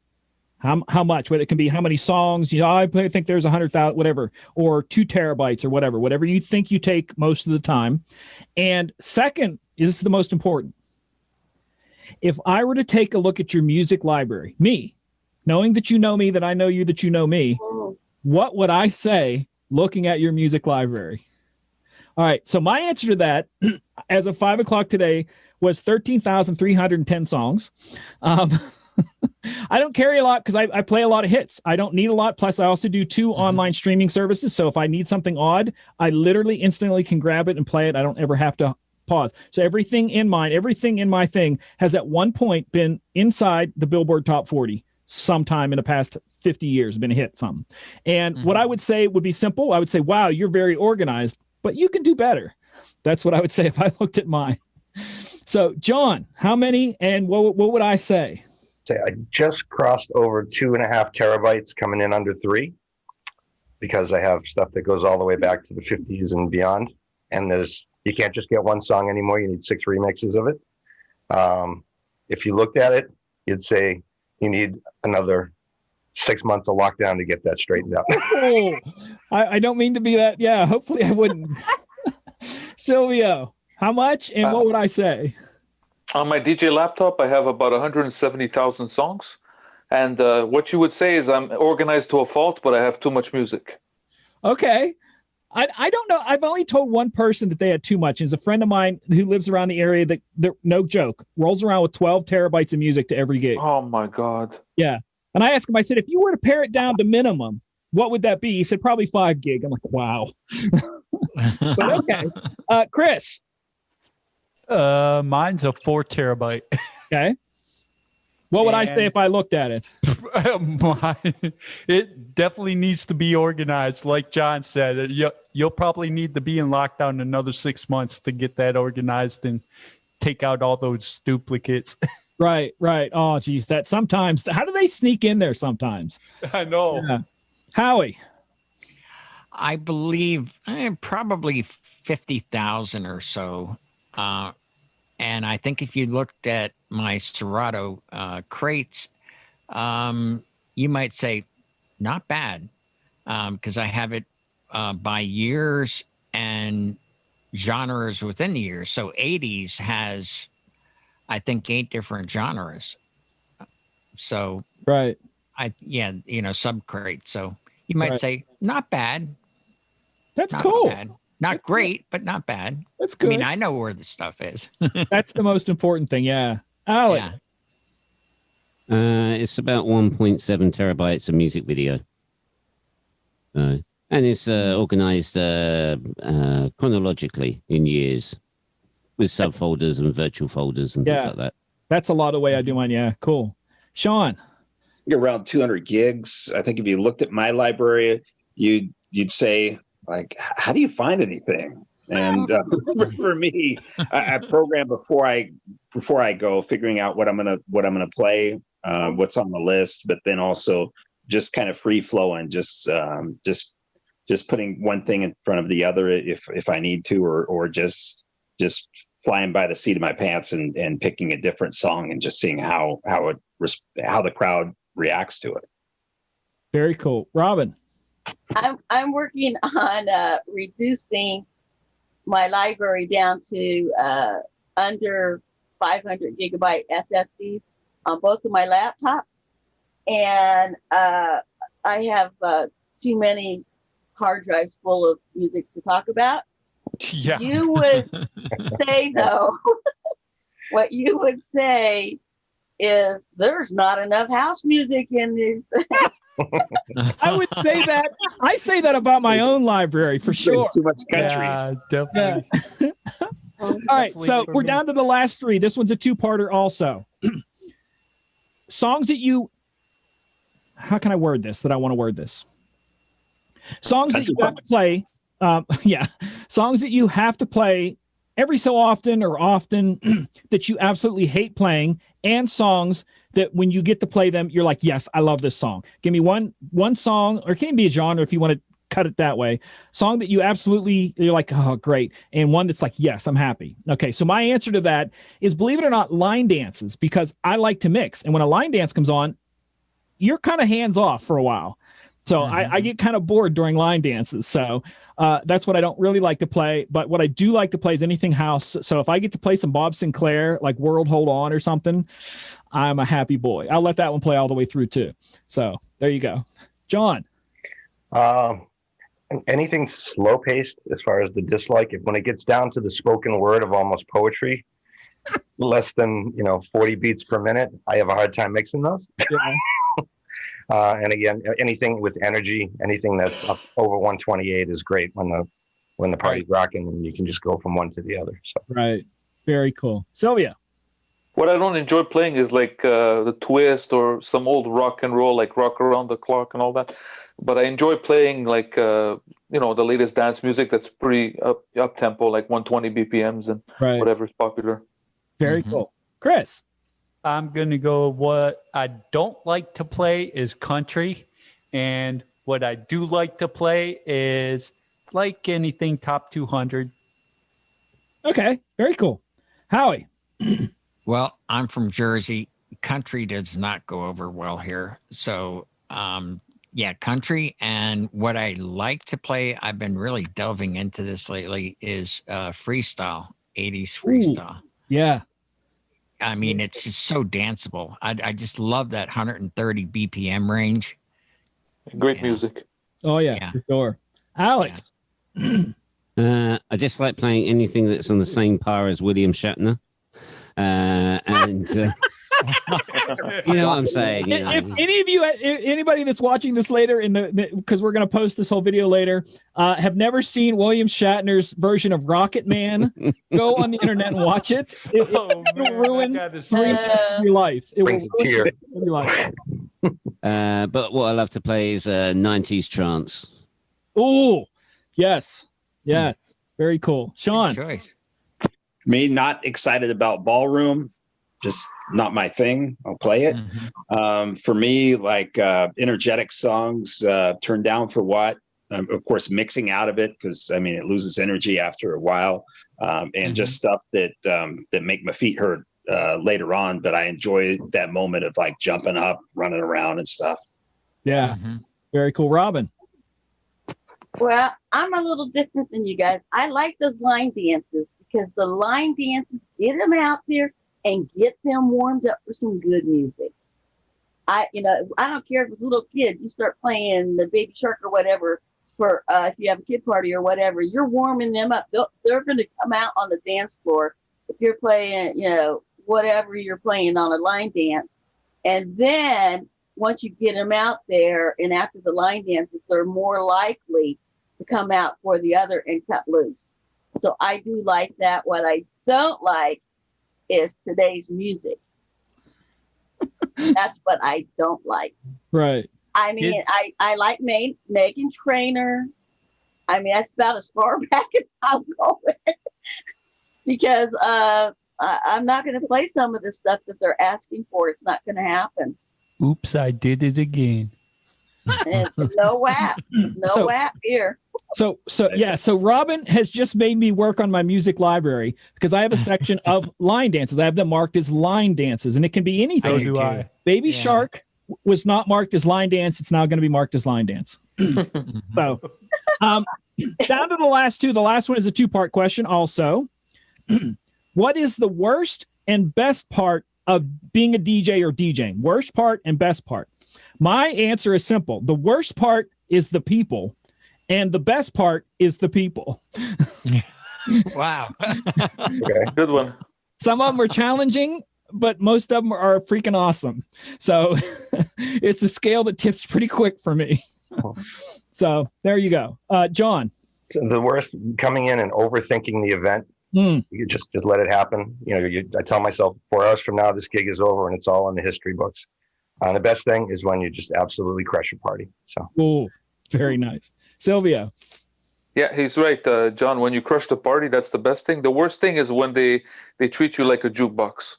How much? Whether it can be how many songs, I think there's 100,000, whatever, or 2 terabytes or whatever you think you take most of the time. And second, is the most important. If I were to take a look at your music library, me, knowing that you know me, that I know you, that you know me, what would I say looking at your music library? All right. So my answer to that, as of 5 o'clock today, was 13,310 songs. I don't carry a lot because I play a lot of hits. I don't need a lot. Plus, I also do 2 online streaming services. So if I need something odd, I literally instantly can grab it and play it. I don't ever have to pause. So everything in my thing has at one point been inside the Billboard Top 40 sometime in the past 50 years, been a hit something. And what I would say would be simple. I would say, wow, you're very organized, but you can do better. That's what I would say if I looked at mine. So John, how many, and what would I say? I just crossed over 2.5 terabytes, coming in under 3, because I have stuff that goes all the way back to the 50s and beyond. And you can't just get one song anymore. You need 6 remixes of it. If you looked at it, you'd say you need another 6 months of lockdown to get that straightened out. Oh, I don't mean to be that. Yeah, hopefully I wouldn't. Silvio, how much and what would I say? On my DJ laptop, I have about 170,000 songs. And what you would say is I'm organized to a fault, but I have too much music. Okay. I don't know. I've only told one person that they had too much. It's a friend of mine who lives around the area that no joke, rolls around with 12 terabytes of music to every gig. Oh, my God. Yeah. And I asked him, I said, if you were to pare it down to minimum, what would that be? He said, probably 5 gig. I'm like, wow. But okay. Chris. Mine's a 4 terabyte. Okay. What would I say if I looked at it? It definitely needs to be organized. Like John said, you'll probably need to be in lockdown another 6 months to get that organized and take out all those duplicates. Right. Oh, geez. That sometimes, how do they sneak in there sometimes? I know. Yeah. Howie. I believe probably 50,000 or so. And I think if you looked at my Serato crates, you might say not bad, because I have it by years and genres within the years. So 80s has, I think, 8 different genres. So right, sub crate. So you might say not bad. That's not cool. Bad. Not great, but not bad. That's good. I mean, I know where the stuff is. That's the most important thing. Yeah. Alex. It's about 1.7 terabytes of music video. And And it's organized chronologically in years with subfolders and virtual folders and things like that. That's a lot of the way I do mine. Yeah, cool. Sean? Around 200 gigs. I think if you looked at my library, you'd say, like, how do you find anything? And for me, I program before I go, figuring out what I'm gonna play, what's on the list, but then also just kind of free flowing, just putting one thing in front of the other if I need to, or just flying by the seat of my pants and picking a different song and just seeing how the crowd reacts to it. Very cool. Robin? I'm working on reducing my library down to under 500 gigabyte SSDs on both of my laptops, and I have too many hard drives full of music to talk about. Yeah. You would say, though, what you would say is there's not enough house music in this. I would say that. I say that about my own library for sure. Too much country. Yeah, definitely. All right, so we're down to the last three. This one's a two-parter also. Songs that you... How can I word this that I want to word this? Songs that you have to play... songs that you have to play every so often or often that you absolutely hate playing, and songs that when you get to play them, you're like, yes, I love this song. Give me one song, or it can be a genre if you want to cut it that way. Song that you're like, oh, great. And one that's like, yes, I'm happy. Okay, so my answer to that is, believe it or not, line dances, because I like to mix. And when a line dance comes on, you're kind of hands off for a while. So I get kind of bored during line dances. So that's what I don't really like to play. But what I do like to play is anything house. So if I get to play some Bob Sinclair, like World Hold On or something, I'm a happy boy. I'll let that one play all the way through too. So there you go. John? Anything slow paced as far as the dislike. When it gets down to the spoken word of almost poetry, less than 40 beats per minute, I have a hard time mixing those. Yeah. And again, anything with energy, anything that's up over 128 is great when the party's rocking, and you can just go from one to the other. So. Right. Very cool. Sylvia? What I don't enjoy playing is like the twist or some old rock and roll, like Rock Around the Clock and all that. But I enjoy playing like the latest dance music that's pretty up tempo, like 120 BPMs and whatever's popular. Very cool. Chris? I'm going to go, what I don't like to play is country. And what I do like to play is like anything top 200. Okay. Very cool. Howie? Well, I'm from Jersey. Country does not go over well here. So, country. And what I like to play, I've been really delving into this lately, is freestyle, 80s freestyle. Ooh, yeah. I mean, it's just so danceable. I just love that 130 BPM range. Great music. Oh, yeah, for sure. Alex? I just like playing anything that's on the same par as William Shatner. You know what I'm saying? If any of you, anybody that's watching this later, because we're going to post this whole video later, have never seen William Shatner's version of Rocket Man, go on the internet and watch it. It will ruin your life. It will ruin your life. But what I love to play is 90s trance. Oh, yes. Yes. Very cool. Sean? Good choice. Me, not excited about ballroom. Just not my thing. I'll play it. For me, like energetic songs, Turn Down for What? Of course, mixing out of it, because I mean, it loses energy after a while, and just stuff that make my feet hurt later on. But I enjoy that moment of like jumping up, running around and stuff. Yeah. Very cool. Robin? Well, I'm a little different than you guys. I like those line dances, because the line dances get them out there and get them warmed up for some good music. I don't care if it's little kids. You start playing the Baby Shark or whatever for if you have a kid party or whatever, you're warming them up. They're going to come out on the dance floor if you're playing, whatever you're playing on a line dance. And then once you get them out there and after the line dances, they're more likely to come out for the other and cut loose. So I do like that. What I don't like is today's music. That's what I don't like. Right. I mean, I like Megan Trainor. I mean, that's about as far back as I'll go because I'm not going to play some of the stuff that they're asking for. It's not going to happen. Oops, I did it again. And no WAP. No WAP here. So Robin has just made me work on my music library because I have a section of line dances. I have them marked as line dances, and it can be anything. So do I. Baby Shark was not marked as line dance. It's now going to be marked as line dance. So down to the last two. The last one is a two-part question also. What is the worst and best part of being a DJ or DJing? Worst part and best part. My answer is simple. The worst part is the people, and the best part is the people. Wow. Okay. Good one. Some of them are challenging, but most of them are freaking awesome. So it's a scale that tips pretty quick for me. So there you go. John. The worst, coming in and overthinking the event. You just let it happen. You know, I tell myself 4 hours from now, this gig is over and it's all in the history books. The best thing is when you just absolutely crush a party. So, oh, very nice. Sylvia. Yeah, he's right, John. When you crush the party, that's the best thing. The worst thing is when they treat you like a jukebox.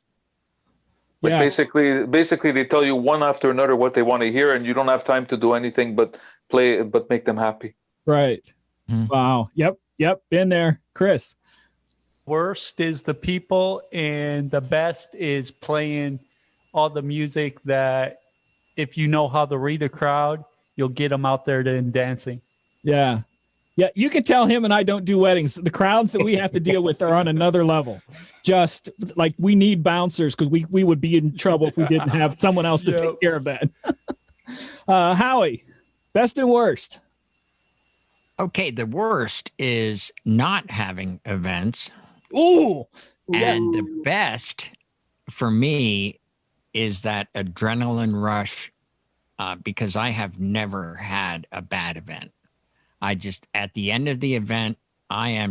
Like basically they tell you one after another what they want to hear, and you don't have time to do anything but play, but make them happy. Right. Wow. Yep. Been there. Chris. Worst is the people, and the best is playing all the music that if you know how to read a crowd, you'll get them out there to dancing. Yeah. You can tell him and I don't do weddings. The crowds that we have to deal with are on another level. Just like we need bouncers because we would be in trouble if we didn't have someone else to take care of that. Howie, best and worst. Okay, the worst is not having events. Ooh. And the best for me is that adrenaline rush because I have never had a bad event. I just, at the end of the event, I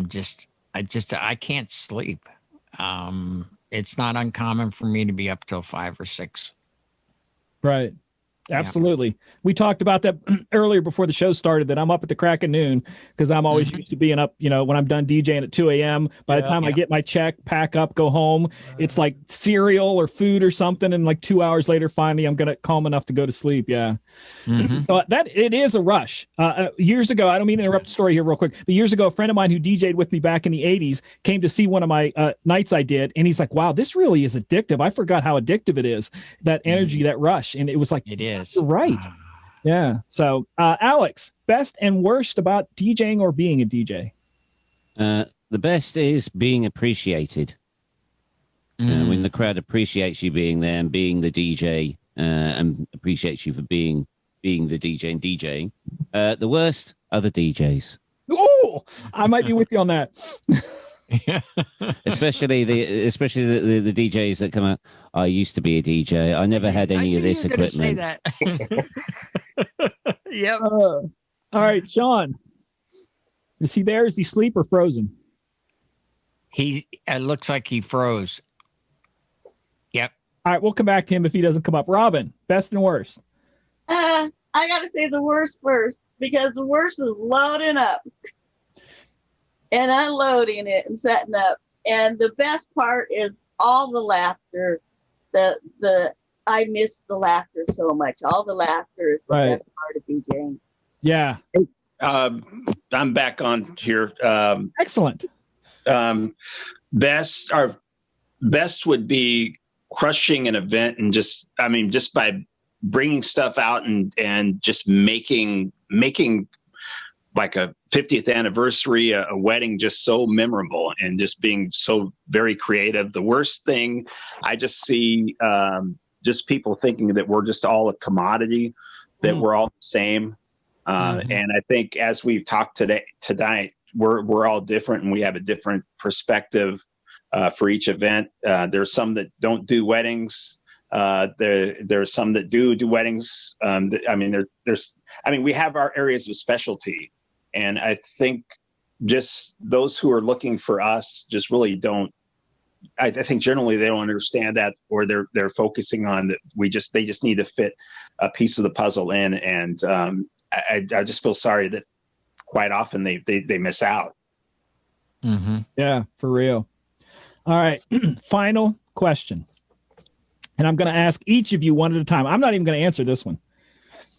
can't sleep. It's not uncommon for me to be up till 5 or 6. Right. Absolutely. We talked about that earlier before the show started, that I'm up at the crack of noon because I'm always used to being up, when I'm done DJing at 2 a.m. By the time I get my check, pack up, go home, it's like cereal or food or something. And like 2 hours later, finally, I'm calm enough to go to sleep. Yeah. So it is a rush. Years ago, I don't mean to interrupt the story here real quick, but years ago, a friend of mine who DJ'd with me back in the 80s came to see one of my nights I did. And he's like, wow, this really is addictive. I forgot how addictive it is, that energy, that rush. And it was like, it is. You're right. Yeah. So, Alex, best and worst about DJing or being a DJ? The best is being appreciated. When the crowd appreciates you being there and being the DJ and appreciates you for being the DJ and DJing. The worst are the DJs. Oh, I might be with you on that. especially the DJs that come out. I used to be a DJ. I never had any of this equipment. Say that. Yep. All right, Sean. Is he there? Is he asleep or frozen? It looks like he froze. Yep. All right, we'll come back to him if he doesn't come up. Robin, best and worst. I gotta say the worst first, because the worst is loading up and unloading it and setting up. And the best part is all the laughter. I miss the laughter so much. All the laughter is the best part of DJing. Yeah. I'm back on here. Excellent. Best would be crushing an event and just by bringing stuff out and just making like a 50th anniversary, a wedding, just so memorable and just being so very creative. The worst thing I just see, just people thinking that we're just all a commodity, that we're all the same. And I think as we've talked tonight, we're all different and we have a different perspective for each event. There's some that don't do weddings. There's some that do weddings. We have our areas of specialty, and I think just those who are looking for us just really don't. I think generally they don't understand that, or they're focusing on that. They just need to fit a piece of the puzzle in, and I just feel sorry that quite often they miss out. Mm-hmm. Yeah, for real. All right, final question, and I'm going to ask each of you one at a time. I'm not even going to answer this one,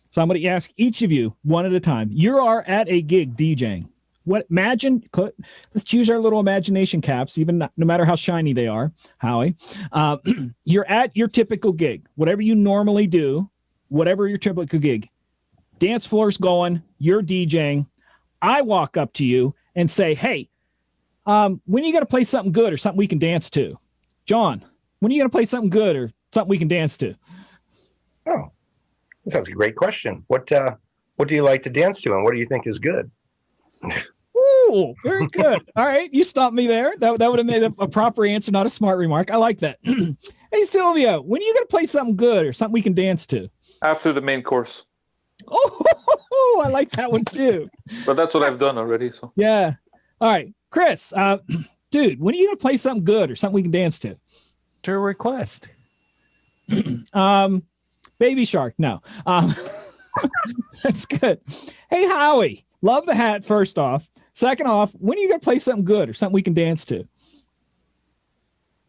so I'm going to ask each of you one at a time. You are at a gig DJing. Let's choose our little imagination caps, even no matter how shiny they are, Howie. You're at your typical gig, whatever you normally do, whatever your typical gig. Dance floor's going, you're DJing. I walk up to you and say, hey, when are you going to play something good or something we can dance to? John, when are you going to play something good or something we can dance to? Oh, that's a great question. What do you like to dance to, and what do you think is good? Ooh, very good. All right, you stopped me there. That would have made a proper answer, not a smart remark. I like that. Hey, Sylvia, when are you going to play something good or something we can dance to? After the main course. Oh, I like that one too. But that's what I've done already. So yeah. All right, Chris, dude, when are you going to play something good or something we can dance to? To request. Baby Shark. No. That's good. Hey, Howie, love the hat. First off. Second off, when are you going to play something good or something we can dance to?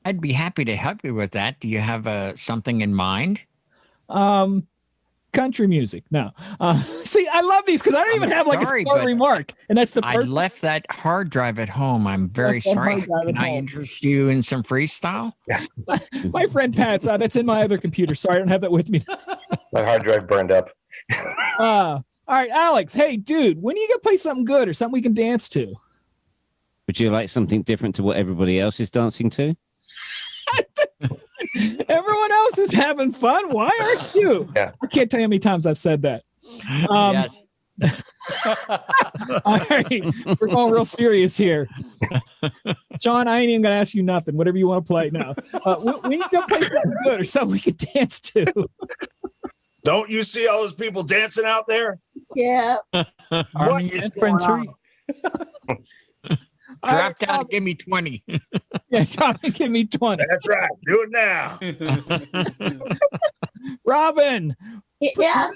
I'd be happy to help you with that. Do you have something in mind? Country music. No. See, I love these because I don't even have like a smart remark. And that's I left that hard drive at home. I'm very sorry. Can I interest you in some freestyle? Yeah. My friend Pat's, that's in my other computer. Sorry, I don't have that with me. My hard drive burned up. All right, Alex. Hey, dude, when are you going to play something good or something we can dance to? Would you like something different to what everybody else is dancing to? Everyone else is having fun. Why aren't you? Yeah. I can't tell you how many times I've said that. Yes. All right, we're going real serious here. Sean, I ain't even going to ask you nothing. Whatever you want to play now. We need to play something good or something we can dance to. Don't you see all those people dancing out there? Yeah. Army infantry. Drop down and give me 20. Yeah, drop and give me 20. That's right. Do it now. Robin. Yeah.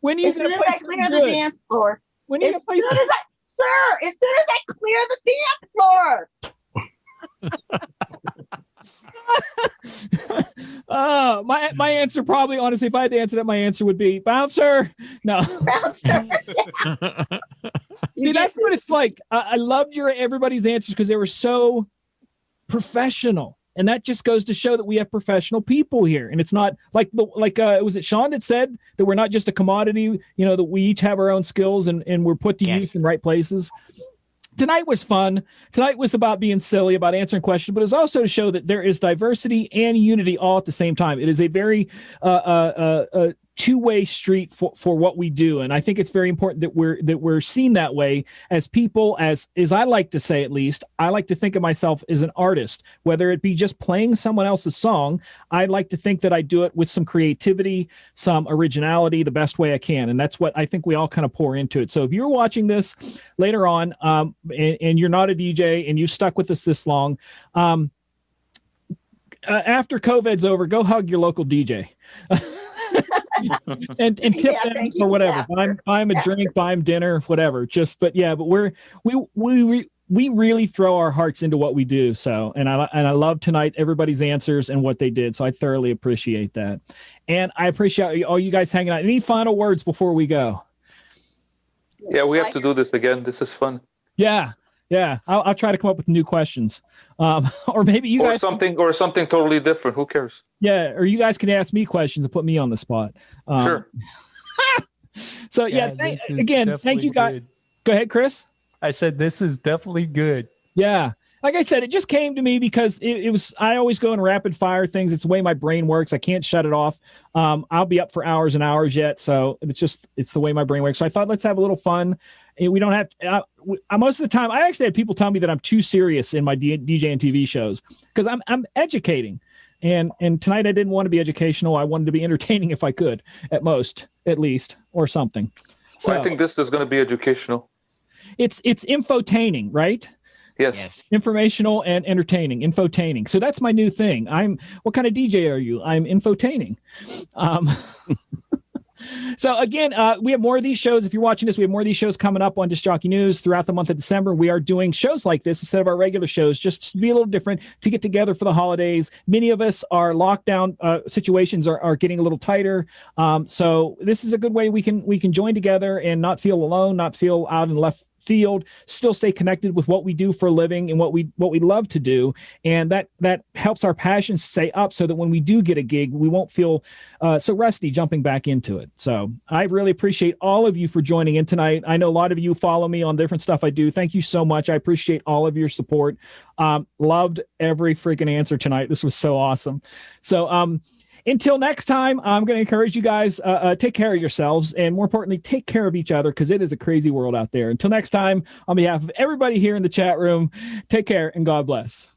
When are you going to play something clear good? the dance floor. When are you going to play something? Sir, as soon as I clear the dance floor. My answer probably, honestly, if I had to answer that, my answer would be bouncer. No. Bouncer. See, that's what it's like. I loved everybody's answers because they were so professional. And that just goes to show that we have professional people here. And it's not was it Sean that said that we're not just a commodity, that we each have our own skills and we're put to use in right places. Tonight was fun. Tonight was about being silly, about answering questions, but it was also to show that there is diversity and unity all at the same time. It is a very two-way street for what we do, and I think it's very important that we're seen that way as people, as I like to say, at least I like to think of myself as an artist, whether it be just playing someone else's song. I like to think that I do it with some creativity, some originality, the best way I can, and that's what I think we all kind of pour into it. So if you're watching this later on, and you're not a DJ and you've stuck with us this long, after COVID's over, go hug your local DJ. and tip them for whatever. Buy him a drink, buy him dinner, whatever. But we really throw our hearts into what we do. So, and I love tonight everybody's answers and what they did. So I thoroughly appreciate that, and I appreciate all you guys hanging out. Any final words before we go? Yeah, we have to do this again. This is fun. Yeah. I'll try to come up with new questions, or maybe you guys something totally different. Who cares? Yeah, or you guys can ask me questions and put me on the spot. Sure. So again, thank you guys. Good. Go ahead, Chris. I said this is definitely good. Yeah. Like I said, it just came to me because it was, I always go in rapid fire things. It's the way my brain works. I can't shut it off. I'll be up for hours and hours yet. So it's the way my brain works. So I thought, let's have a little fun. We don't have most of the time. I actually had people tell me that I'm too serious in my DJNTV shows because I'm educating. And tonight I didn't want to be educational. I wanted to be entertaining if I could, at least, or something. So Well, I think this is going to be educational. it's infotaining, right? Yes. Informational and entertaining, infotaining. So that's my new thing. What kind of DJ are you? I'm infotaining. So again, we have more of these shows. If you're watching this, we have more of these shows coming up on Disc Jockey News throughout the month of December. We are doing shows like this instead of our regular shows, just to be a little different, to get together for the holidays. Many of us, our lockdown situations are getting a little tighter. So this is a good way we can join together and not feel alone, not feel out in left field, still stay connected with what we do for a living and what we love to do, and that helps our passions stay up, so that when we do get a gig, we won't feel so rusty jumping back into it. So I really appreciate all of you for joining in tonight. I know a lot of you follow me on different stuff I do. Thank you so much. I appreciate all of your support. Loved every freaking answer tonight. This was so awesome. So until next time, I'm going to encourage you guys, take care of yourselves, and more importantly, take care of each other, because it is a crazy world out there. Until next time, on behalf of everybody here in the chat room, take care and God bless.